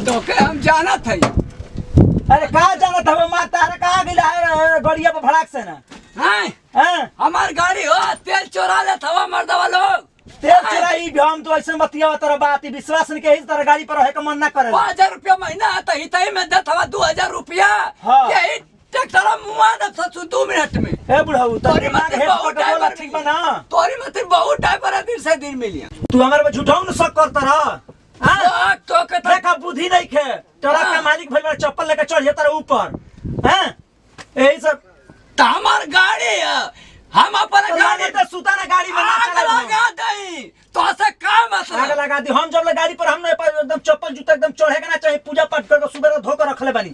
तो के हम जाना थे। अरे कहाँ जाना था वो माता? अरे कहाँ गिला गड़िया पर भड़ाक से ना? हैं हमार गाड़ी हो तेल चोरा ले था मर्दवा लोग। तेल चोराई भी हम तो ऐसे बतिया तेरा बात ही विश्वास नहीं के इस तरह गाड़ी पर है का मन ना करे। 5000 रुपया महीना आता ही तही में देत हवा 2000 रुपया। यही ट्रैक्टर मुआ दे ससु 2 मिनट में। ए बुढ़ाऊ तोरी मां है बोला ठीक बना। तोरी मत बहुत ड्राइवर दिन से दिन मिलिया। तू हमारे पे झूठाऊ न शक करता रह। हां तो के देखा बुद्धि नहीं खे। तोरा का मालिक भइल चप्पल लेके चढ़ जाता ऊपर। हैं यही सब त हमार गाड़ी है हम अपन गाड़ी तो सुता ना गाड़ी में ना चला लगा दई तो से का मतलब आग लगा दी। हम जब गाड़ी पर हमने एकदम चप्पल जूता एकदम चढ़े के ना चाहिए पूजा पाठ करके सुबह धो कर रखले बानी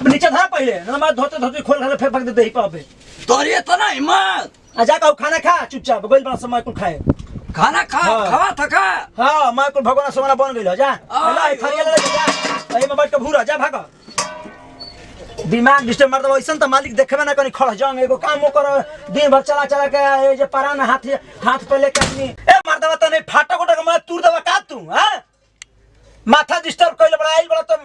नीचे धरा पहले ना मैं धोते धोते खोल के फेंक दे दही पे तोरी तो ना हिम्मत आ जा का खाना खा चुपचाप गोल बना समय को खाए खाना खा खावा थका। हां मैं को भगवान सोना बन गइल जा ले थरिया ले जा एही में बैठ के भूरा जा भाग। दिमाग डिस्टर्ब मार दो ऐसा तो मालिक देखेबे ना कनी खड़ जांग एगो काम कर दिन भर चला चला के ये जे परान हाथ पे लेके आदमी ए मार दवा त नहीं फाटा कोटा के मैं तूर दवा का तू हां माथा डिस्टर्ब कइले बड़ा आइल बड़ा तो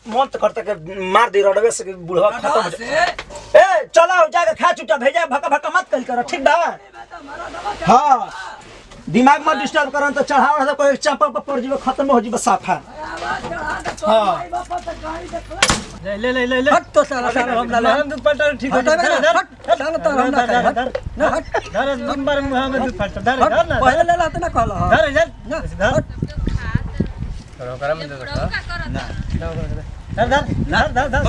मन तो करता के मार दे रडवे से बुढ़वा खत्म हो जाए। ए चलो जाके खा चुटा भेजा भका भका मत कल कर ठीक बा। हां दिमाग मत डिस्टर्ब करन तो चढ़ाव है कोई चापा पर पड़ जीव खत्म हो जीव साफा। हां ले ले ले ले हट तो सारा हम दूध पलटा ठीक हो जाए। चल तो हम ना हट धर नंबर मुंह में दूध पलटा धर धर ना पहले ले लाते ना कहला धर धर धर करो कर में दे ना धर धर धर धर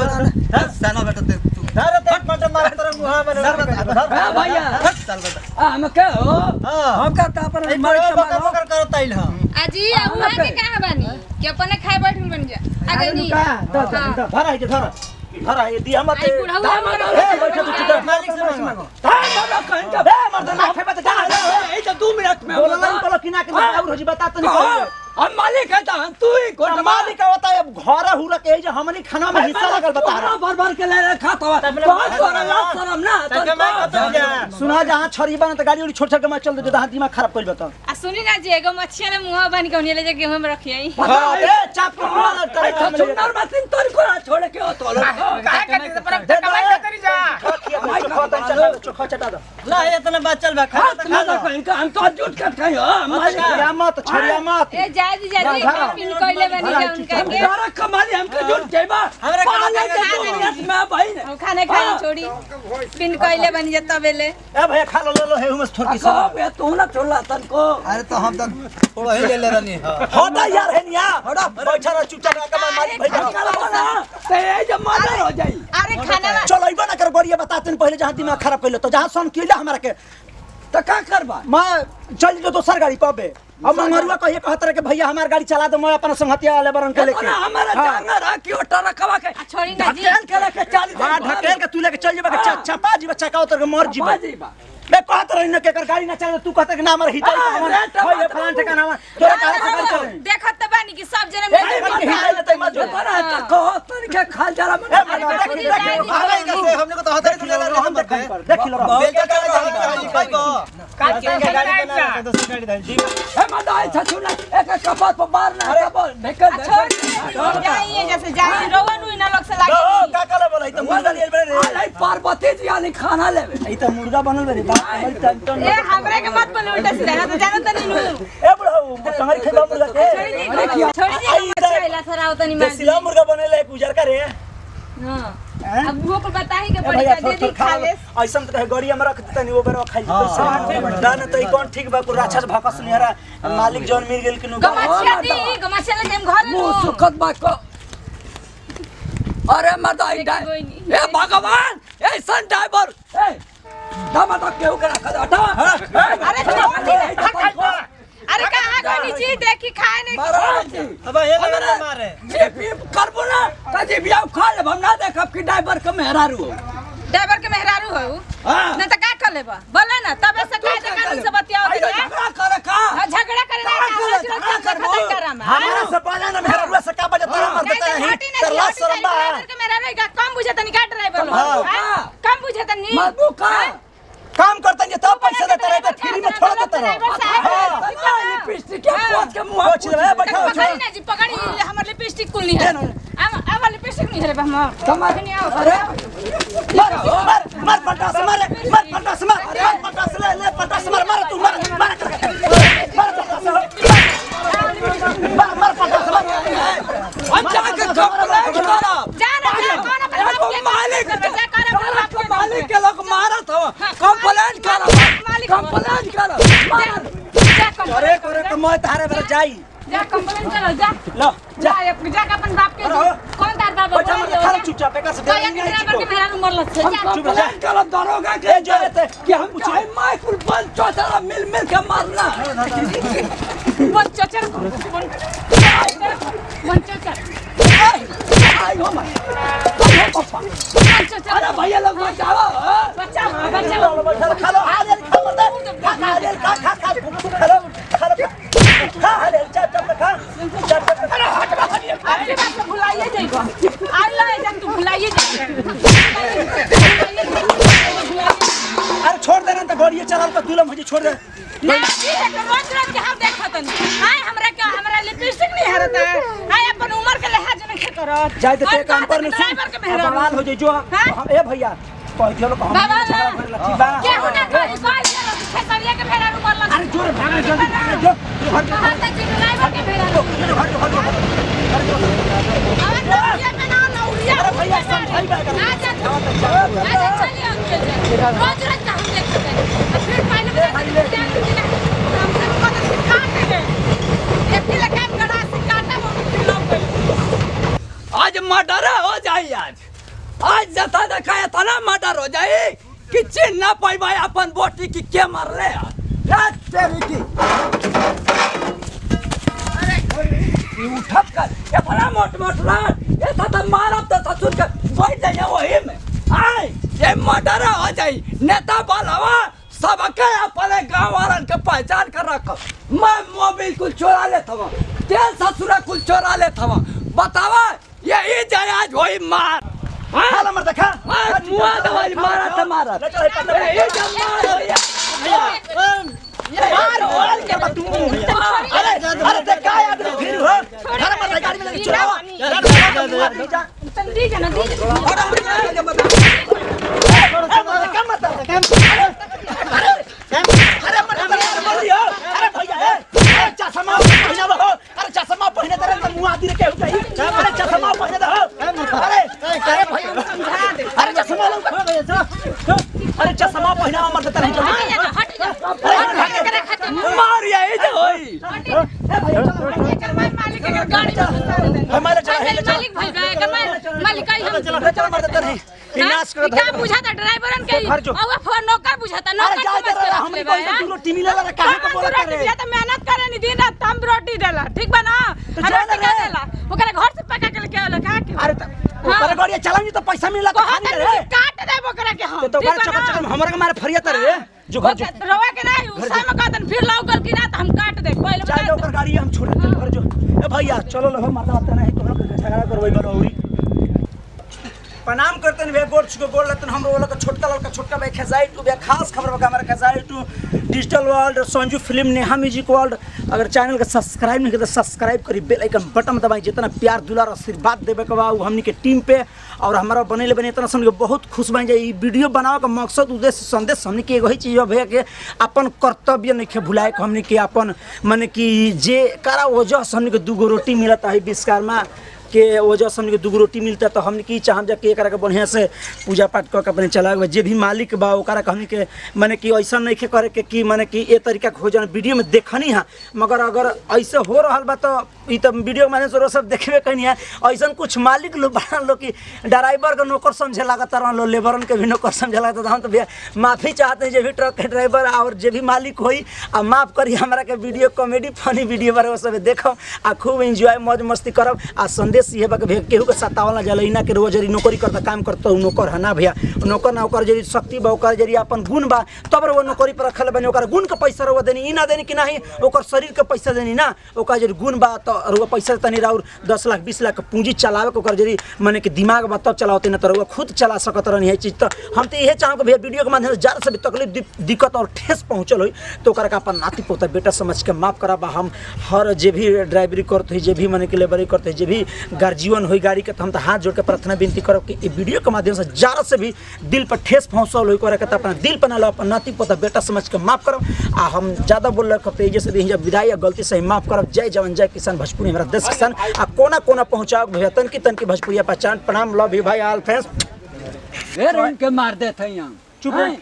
धर साना बेटा तू धर तक मत मार तेरा मुंह में धर भैया चल बेटा हम के हो हम का त अपन मर के करता इल हम आजी हुआ के कहां बानी के अपने खाए बैठल बन जा आगे नहीं धर है धर धर है दी हम आई बुढ़ाऊ बैठ तू चुप मालिक से मांगो धर कहीं का मर्द ना खे बता ए तो 2 मिनट में बोला नहीं बोला किना के और होजी बता तो नहीं हम मालिक है तू ही कोट मालिक होता है घर हुरा के जे हमनी खाना में हिस्सा लगल बता रहा भर भर के ले खाता हुआ बहुत तोरा लाज शरम ना तो मैं कहता सुना जहां छरी बना त गाड़ी उड़ी छोड़ छोड़ के मैं चल दे जहां दिमाग खराब कइल बता आ सुनी ना जी एगो मच्छिया ले मुंह बानी के ले जा गेहूं में रखिए हां ए चाप के बोला करे सुंदर मशीन तोरी को छोड़ के हो तो काहे के पर कमाई ना करी जा माइक खाता चल चोखा चटा दो ला इतना बात चल बा खा इनका हम तो झूठ कर खाई हो मालिक मत छरिया मत ए जाजी जाजी पिन कोइले बनी जा उनका के सारा कमाली हमके झूठ जेबा हमरा पाले के दुनिया में भाई हम खाने खाई छोड़ी पिन कोइले बनी जा तबेले ए भैया खा लो हे हुमस थोड़ी सी बे तू ना छोड़ला तन को अरे तो हम तक थोड़ा ही ले ले रहनी है होता यार है निया हड़ा बैठा रह चुपचाप का मालिक भाई ना ते जब मर्डर हो जाई अरे खाना चल आइबा ना कर बढ़िया बताते पहले जहां दिमाग खराब कइलो तो जहां सन किला हमरा के तो का करबा मैं चल जो दोसर गाड़ी पाबे अब मंगरुआ कहिए कहत रहे कि भैया हमार गाड़ी चला दो मैं अपन संगतिया वाले बरन के लेके हमारा जांगर आ कि ओटा रखवा के छोड़ी ना जी ढकेल के लेके चल हां ढकेल के तू लेके चल जेबा के चपा जी बच्चा का उतर के मर जीबा मैं कहत रही न के कर गाड़ी ना चले तू कहत कि ना हमर हितै होय फलान ठिकाना तोरा काहे से गाड़ी चले देखत त बानी कि सब जने हितै लेते मत जो तोरा त कहो तरीके खा जरा हमने को तो हाथ ही ले ले हम देख लो बेल के गाड़ी को काट के गाड़ी बना दूसरी गाड़ी दे हे मदाई छछुना एक कपाट पर बार ना कब ढकेल छोड़ जाइए जैसे जाई रोवन हुई ना लोग से लागी का काला बोला त मुर्गा लिए बरे अरे पार्वती जी आनी खाना लेवे ई त मुर्गा बनल बरे ए हमरे के मत बोले उल्टा सीधा तो जानो तनी नु ए बुढ़ऊ टंगरी खेला मुर्गा के छोड़ी दी मछला थरा उतनी मार देसीला मुर्गा बनेले गुजर करे हां अब वो को बताही के पड़ी दे दी खा ले ऐसा तो गड़िया में रख देता नहीं वो बेरा खाई ना ना तो ई कौन ठीक बा को राक्षस भकस निहरा मालिक जौन मिल गेल किनु गमछिया दी गमछिया ले हम घर में मुंह सुखत बा को अरे मदाई ए भगवान ए सन ड्राइवर ए दामा तो केहू करा कर हटा अरे छोड़ दी अरे कहां कोनी चीज देखी खाए नहीं अब ये लगा मारे जे भी करबो ना कजे बियाह खा ले हम ना देखब कि ड्राइवर के मेहरारू हो ड्राइवर के मेहरारू हो हां न त का कर लेबा बोला ना तबे से कायदे कानून से बतियाओ दी झगड़ा करे का झगड़ा करे ना खत्म करामा हमारा से पहले ना मेहरारू से का बजे तोरा मर देता है तरला शर्म बा ड्राइवर के मेहरारू का कम बुझे तनी का ड्राइवर कम बुझे तनी मत का काम करता है तब पैसा देता है फ्री में छोड़ देता है लिपस्टिक के पोछ के मुंह पोछ ले बैठा पकड़ी ना जी पकड़ी हमर लिपस्टिक कुल नहीं है की रे हम समझ नहीं आओ अरे मार पटास मार पटास ले पटास मार तू मार पटास हम जाके कंप्लेंट करब जाना कौन अपने बाप के मालिक जा कर अपने बाप के मालिक के लोग मारत हो कंप्लेंट करब मार अरे करे तो मैं तारे पर जाई जा कंप्लेंट करो जा लो जा के अपन बाप के कौन तार बाप बच्चा मत खा चुपचाप एक से तो एक ड्राइवर के मेरा नंबर लग से जा कंप्लेंट करब दरोगा के जो कि हम चाहे माइक बंद चौथरा मिल के मारना वन चचर वन चचर आई हो माय पापा वन चचर अरे भैया लोग बचाओ बच्चा खा लो आ रे खा आपके बात को भुलाइए जाइबो आई ला जब तू भुलाइए अरे छोड़ देना तो गाड़ी चलाल का दुलम मुझे छोड़ दे ना ठीक है रोज रोज के हम देखत नहीं हाय हमरा लिपस्टिक नहीं हरता है हाय अपन उम्र के लिहाज नहीं करत जाए तो काम पर नहीं ड्राइवर के मेहरा बवाल हो जाई जो ए भैया कह दियो लोग हम क्या होना कोई खेतरिया के मेहरा नंबर लग अरे जोर भाग जल्दी जो कहां तक ड्राइवर के मेहरा ये में ना नौरिया अरे भैया समझाई बा कर आजा चलिए रोज रोज का हम देखते हैं फिर पहले हमसे मदद काट दे एक किलो काम करा से काटा वो आज मर्डर हो जाए आज जता दिखाया था ना मर्डर हो जाए कि चिन्ह ना पाई भाई अपन बोटी की के मार ले रात तेरी की उठप कर ये बड़ा मोट रात ये था मारब तो ससुर के बैठ जाए वही में आए ये मर्डर हो जाए नेता बालवा सबके अपने गांव वालन के पहचान कर रख मैं मोबाइल कुल चोरा लेता हूँ तेल ससुरा कुल चोरा लेता हूँ बतावा यही जाए आज वही मार हाल मर देखा मुआ दवाई मारा तुम्हारा ये जब मार हो ये मार बोल के बतू अरे देखा याद फिर हो घर में गाड़ी में लेके चलाओ तंदी जना दी अरे भैया चश्मा पहना हो अरे चश्मा पहने तेरे तो मुंह आदि के उठाई अरे चश्मा पहने दो अरे भैया समझा दे अरे चश्मा अरे चश्मा पहना मत तेरे हट जा मार यही जो होई मालिक के गाड़ी में हमारे चला मालिक भाई गए मालिक आई हम चला मर देते नहीं विनाश कर क्या बुझाता ड्राइवरन के और फोन नौकर बुझाता अरे जा दे रहा हम कोई से दूर टीवी ले रहा काहे को बोलत रे या तो मेहनत करे नहीं दिन रात हम रोटी देला ठीक बा ना हमरा टिका देला ओकरे घर से पका के लेके आला का के अरे ऊपर गाड़ी चलाऊंगी तो पैसा मिलला तो खानी रे काट दे ओकरा के हम तो घर चक्कर चक्कर हमर के मारे फरिया रे जो घर जो रवा के नहीं उसा में कहतन फिर लाउकर की ना तो हम काट दे पहले जा ओकर गाड़ी हम छोड़ दे घर जो ए भैया चलो लो माता आते नहीं तो झगड़ा करबै बनौरी प्रणाम करते हैं गोड़ छुके गोड़ लेते हम लोग छोटका लड़का छोटका भाई खेसाई टू भैया खास खबर बका हमारा खेसाई to digital world Sanju film Neha music world अगर चैनल के सब्सक्राइब नहीं करते सब्सक्राइब करी बेल आइकन बटन दबाई जितना प्यार दुलार आशीर्वाद देवे के बा हमनी के टीम पे और हमारा बने बने इतना समझ के बहुत खुश बन जाए वीडियो बनावे का मकसद उद्देश्य संदेश हमनी के एगो ही चीज भैया के अपन कर्तव्य नहीं भुलाए के हमनी के अपन माने कि जे करा वजह से हमनी के दूगो रोटी मिलता है विश्वकर्मा के वजह से हमने दूगो रोटी मिलता तो हमने की चाहम जाके एक बढ़िया से पूजा पाठ कर अपने चला जे भी मालिक बा ओकरा हमने के माने कि ऐसा नहीं करे के कि माने कि ए तरीका खोजन वीडियो में देखनी है मगर अगर ऐसे हो रहा बा तो ये तो वीडियो माने सो सब देखबे कहीं है ऐसा कुछ मालिक लोग बना लो कि ड्राइवर का नौकर समझे लागत रहा लेबरन के भी नौकर समझे लागत हम तो भैया माफ़ी चाहते हैं जो भी ट्रक के ड्राइवर और जो भी मालिक होई आ माफ़ करिए हमारा के वीडियो कॉमेडी फनी वीडियो बारे सब देखो आ खूब एंजॉय मौज मस्ती करब आ संदेश ये बा केहू के सतावला जाला इना के रोज जरी नौकरी करता काम करता नौकर है ना भैया नौकर ना ओकर जरी शक्ति बा ओकर जरी अपन गुण बा तब वो नौकरी पर रखल बने ओकर गुण के पैसा रवा देनी इना देनी कि नहीं ओकर शरीर के पैसा देनी ना ओकर जरी गुण बा तो रवा पैसा तनी राउर 10 लाख 20 लाख पूंजी चलावे के ओकर जरी माने कि दिमाग बा तब चलावते ना तो रवा खुद चला सकत रहनी है चीज तो हम तो यही चाहब कि भैया वीडियो के माध्यम से ज़्यादा से भी तकलीफ दिक्कत और ठेस पहुँचल हो तो ओकर अपन नाती पोता बेटा समझ के माफ करा हम हर जे भी ड्राइवरी करते हैं जे भी माने कि लेबरी करते हैं जे भी गार्जियन हुई गाड़ी के तो हम तो हाथ जोड़ के प्रार्थना विनती करब कि ई वीडियो के माध्यम से ज़्यादा से भी दिल पर ठेस पहुँचल हुई करे के तो अपना दिल पर ना लो, अपन नाती पोता बेटा समझ के माफ़ करब। आ हम ज़्यादा बोल रहे पे जैसे भी जब विदाई या गलती से माफ़ करब। जय जवान जय किसान भोजपुरी हमारा देश किसान आ कोना कोना पहुँचाओ भैया तनकी भोजपुरिया पहचान। प्रणाम, लव यू भाई, ऑल फ्रेंड्स। फिर इनके मार देते हैं चुप रह।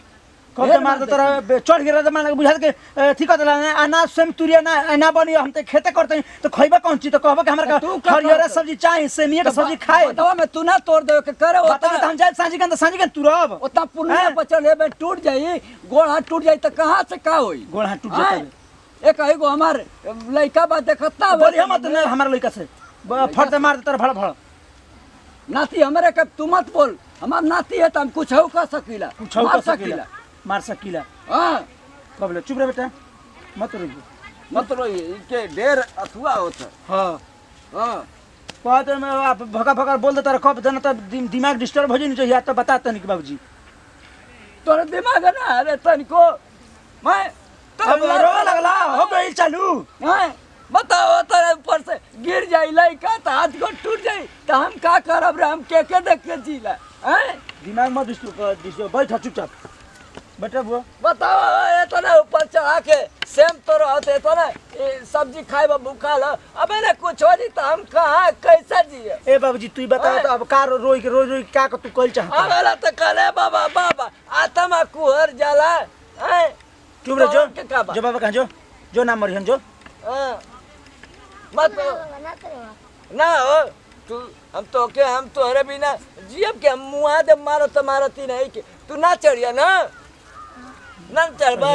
कब के मार देता रहा चढ़ गिरा तो मान बुझा के ठीक होता है अनाज सेम तुरिया ना बनी हम तो खेते करते हैं तो खइबा कौन चीज तो कहबा कि हमरा का हरियर सब्जी चाहिए सेमिया का सब्जी खाए बताओ मैं तू ना तोड़ दे के करे बता हम जाए सांझी गन तुरब उतना पुण्य बचल है बे टूट जाई गोड़ हाथ टूट जाई तो कहां से का होई गोड़ हाथ टूट जाता है। एक एगो हमार लइका बा देखता बोली हम तो हमार लइका से फट दे मार देता भड़ भड़ नाती हमरे के तू मत बोल हमार नाती है तो हम कुछ हो कर सकीला मार सकीला मार सकीला। हां कब ले चुप रह बेटा मत रो इनके ढेर अथुआ होता। हां हां कहते में आप भगा बोल देता रह कब जना तो दिमाग डिस्टर्ब हो जाई नहीं या तो बता तनिक बाबूजी तोरे दिमाग ना अरे तनिको मैं अब रो लगला हो गई चालू हैं बताओ तेरे ऊपर से गिर जाई लइका तो हाथ को टूट जाई तो हम का करब रे हम के देख के जीला हैं दिमाग मत डिस्टर्ब बैठ चुपचाप बेटा बुआ बताओ ये तो ना ऊपर चढ़ा के सेम तो रहते तो ना सब्जी खाए बा भूखा ल अबे ना कुछ हो जी तो हम कहां कैसे जिए। ए बाबूजी तू बता तो अब का रोई का तू कल चाहता अबेला तो कले बाबा आत्मा कुहर जाला हैं चुप रह जो बाबा कहां जो ना मरिहन जो हां मत ना हो तू हम तो अरे बिना जियब के मुआ दे मारत ही नहीं के तू ना चढ़िया ना चढ़बा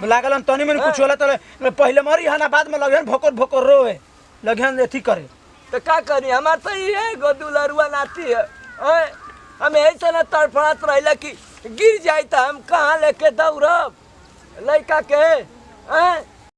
लागल हम तनी में कुछ होला तो पहले मरी हना बाद में लगन भोकर रोए लगन एथी करे तो का करी हमार तो ये गोदुलरुआ नाती है हम ऐसा ना तड़फड़ात रहला कि गिर जाए तो हम कहाँ लेके दौड़ब लड़का के